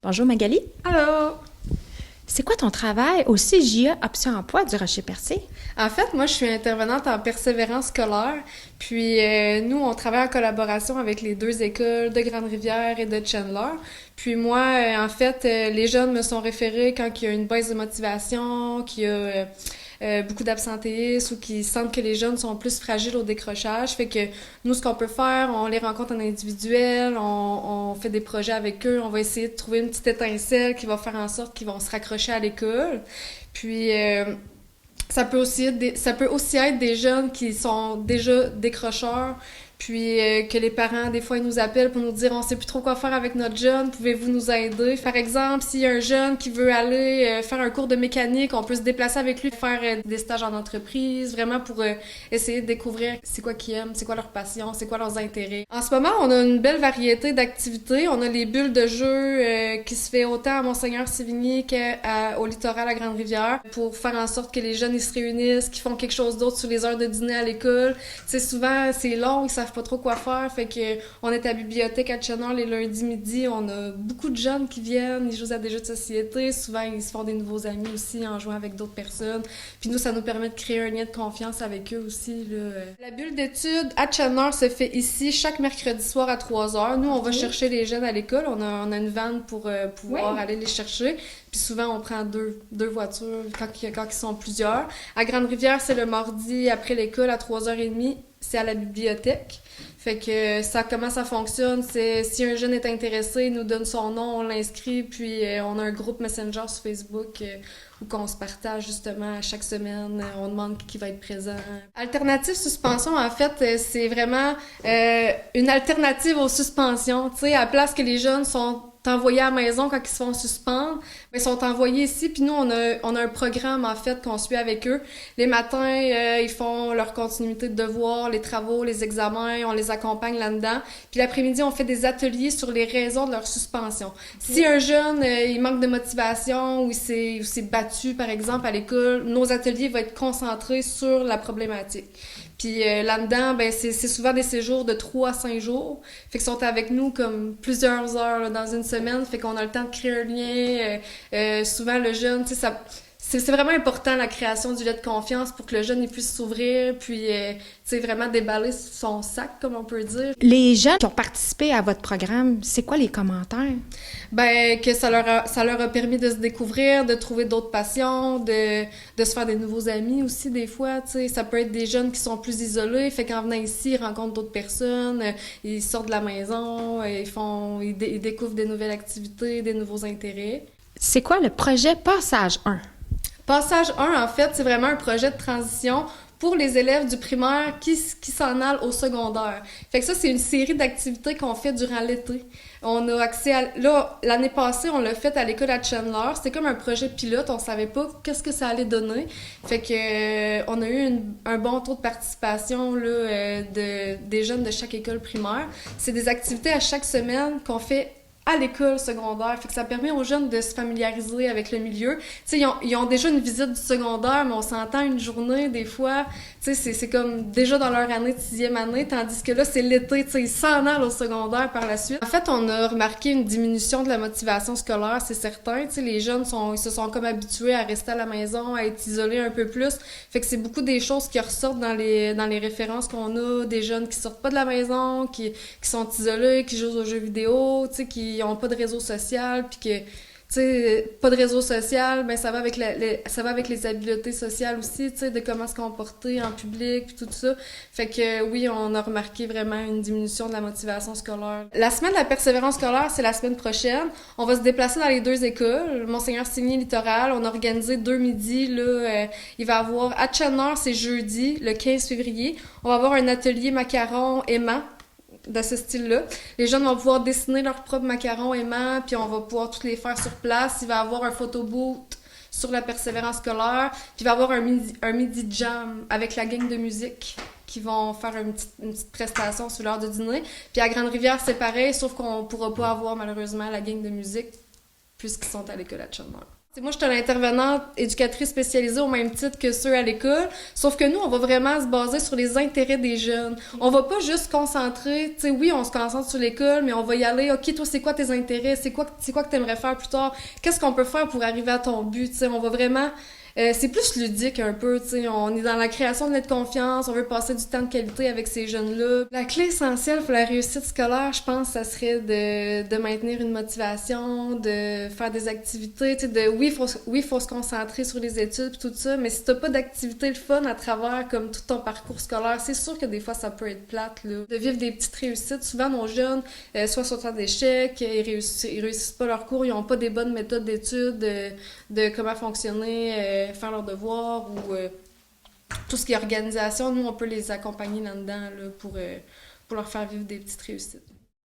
Bonjour Magali. Allô! C'est quoi ton travail au CJA Option Emploi du Rocher-Percé? En fait, moi, je suis intervenante en persévérance scolaire. Puis, nous, on travaille en collaboration avec les deux écoles de Grande-Rivière et de Chandler. Puis, moi, en fait, les jeunes me sont référés quand il y a une baisse de motivation, qu'il y a beaucoup d'absentéisme ou qu'ils sentent que les jeunes sont plus fragiles au décrochage. Fait que nous, ce qu'on peut faire, on les rencontre en individuel, on fait des projets avec eux, on va essayer de trouver une petite étincelle qui va faire en sorte qu'ils vont se raccrocher à l'école. Puis, ça peut aussi être des jeunes qui sont déjà décrocheurs, puis que les parents, des fois, ils nous appellent pour nous dire on sait plus trop quoi faire avec notre jeune, pouvez-vous nous aider? Par exemple, s'il y a un jeune qui veut aller faire un cours de mécanique, on peut se déplacer avec lui, faire des stages en entreprise, vraiment pour essayer de découvrir c'est quoi qu'ils aiment, c'est quoi leur passion, c'est quoi leurs intérêts. En ce moment, on a une belle variété d'activités. On a les bulles de jeu qui se fait autant à Monseigneur-Sévigné qu'au littoral à Grande-Rivière pour faire en sorte que les jeunes ils se réunissent, qu'ils font quelque chose d'autre sur les heures de dîner à l'école. Tu sais, souvent, c'est long, ils savent pas trop quoi faire, fait que on est à la bibliothèque à Chenard les lundis midi, on a beaucoup de jeunes qui viennent, ils jouent à des jeux de société, souvent ils se font des nouveaux amis aussi en jouant avec d'autres personnes, puis nous ça nous permet de créer un lien de confiance avec eux aussi, là. La bulle d'études à Chenard se fait ici chaque mercredi soir à 3 heures. Nous on va chercher les jeunes à l'école, on a une vanne pour pouvoir aller les chercher, puis souvent on prend deux voitures quand ils sont plusieurs. À Grande-Rivière, c'est le mardi après l'école à 3h30, c'est à la bibliothèque. Fait que ça, comment ça fonctionne, c'est si un jeune est intéressé, il nous donne son nom, on l'inscrit, puis on a un groupe Messenger sur Facebook où qu'on se partage justement à chaque semaine, on demande qui va être présent. Alternative suspension, en fait, c'est vraiment une alternative aux suspensions. Tu sais, à la place que les jeunes sont envoyés à la maison quand ils se font suspendre, mais ils sont envoyés ici, puis nous, on a un programme, en fait, qu'on suit avec eux. Les matins, ils font leur continuité de devoirs, les travaux, les examens, on les accompagne là-dedans. Puis l'après-midi, on fait des ateliers sur les raisons de leur suspension. Okay. Si un jeune, il manque de motivation ou il s'est battu, par exemple, à l'école, nos ateliers vont être concentrés sur la problématique. Puis là-dedans, ben c'est souvent des séjours de 3 à 5 jours. Fait qu'ils sont avec nous comme plusieurs heures là, dans une semaine. Fait qu'on a le temps de créer un lien. Souvent, le jeune, tu sais, c'est vraiment important la création du lien de confiance pour que le jeune il puisse s'ouvrir, puis tu sais, vraiment déballer son sac, comme on peut dire. Les jeunes qui ont participé à votre programme, c'est quoi les commentaires? Ben, que ça leur a permis de se découvrir, de trouver d'autres passions, de se faire des nouveaux amis aussi, des fois, tu sais. Ça peut être des jeunes qui sont plus isolés, fait qu'en venant ici, ils rencontrent d'autres personnes, ils sortent de la maison, ils découvrent des nouvelles activités, des nouveaux intérêts. C'est quoi le projet Passage 1? Passage 1, en fait, c'est vraiment un projet de transition pour les élèves du primaire qui s'en allent au secondaire. Fait que ça, c'est une série d'activités qu'on fait durant l'été. On a accès à... Là, l'année passée, on l'a fait à l'école à Chandler. C'était comme un projet pilote. On savait pas qu'est-ce que ça allait donner. Fait que on a eu un bon taux de participation là, des jeunes de chaque école primaire. C'est des activités à chaque semaine qu'on fait à l'école secondaire. Fait que ça permet aux jeunes de se familiariser avec le milieu. Tu sais, ils ont déjà une visite du secondaire, mais on s'entend une journée, des fois. Tu sais, c'est comme déjà dans leur année de 6e année, tandis que là, c'est l'été. Tu sais, ils s'en allent au secondaire par la suite. En fait, on a remarqué une diminution de la motivation scolaire, c'est certain. Tu sais, les jeunes ils se sont comme habitués à rester à la maison, à être isolés un peu plus. Fait que c'est beaucoup des choses qui ressortent dans les références qu'on a, des jeunes qui sortent pas de la maison, qui sont isolés, qui jouent aux jeux vidéo, tu sais, qui ont pas de réseau social, puis que, tu sais, pas de réseau social, ben ça va avec ça va avec les habiletés sociales aussi, tu sais, de comment se comporter en public, puis tout ça. Fait que oui, on a remarqué vraiment une diminution de la motivation scolaire. La semaine de la persévérance scolaire, c'est la semaine prochaine. On va se déplacer dans les deux écoles, Monseigneur-Sévigné Littoral. On a organisé 2 midis, là. Il va y avoir à Chandler, c'est jeudi, le 15 février. On va avoir un atelier macaron aimant de ce style-là. Les jeunes vont pouvoir dessiner leurs propres macarons aimants, puis on va pouvoir tous les faire sur place. Il va y avoir un photoboot sur la persévérance scolaire, puis il va y avoir un midi jam avec la gang de musique qui vont faire une petite prestation sur l'heure de dîner. Puis à Grande-Rivière, c'est pareil, sauf qu'on pourra pas avoir malheureusement la gang de musique puisqu'ils sont à l'école à Chandler. Moi, je suis une intervenante éducatrice spécialisée au même titre que ceux à l'école, sauf que nous, on va vraiment se baser sur les intérêts des jeunes. On va pas juste se concentrer, tu sais, oui, on se concentre sur l'école, mais on va y aller, OK, toi, c'est quoi tes intérêts? C'est quoi que t'aimerais faire plus tard? Qu'est-ce qu'on peut faire pour arriver à ton but? Tu sais, on va vraiment... c'est plus ludique un peu, tu sais, on est dans la création de notre confiance, on veut passer du temps de qualité avec ces jeunes-là. La clé essentielle pour la réussite scolaire, je pense, ça serait de maintenir une motivation, de faire des activités, tu sais, faut se concentrer sur les études pis tout ça, mais si t'as pas d'activité le fun à travers comme tout ton parcours scolaire, c'est sûr que des fois ça peut être plate, là. De vivre des petites réussites, souvent nos jeunes, soit sautent en échec, ils réussissent pas leur cours, ils ont pas des bonnes méthodes d'études, de comment fonctionner, faire leurs devoirs ou tout ce qui est organisation, nous, on peut les accompagner là-dedans là, pour leur faire vivre des petites réussites.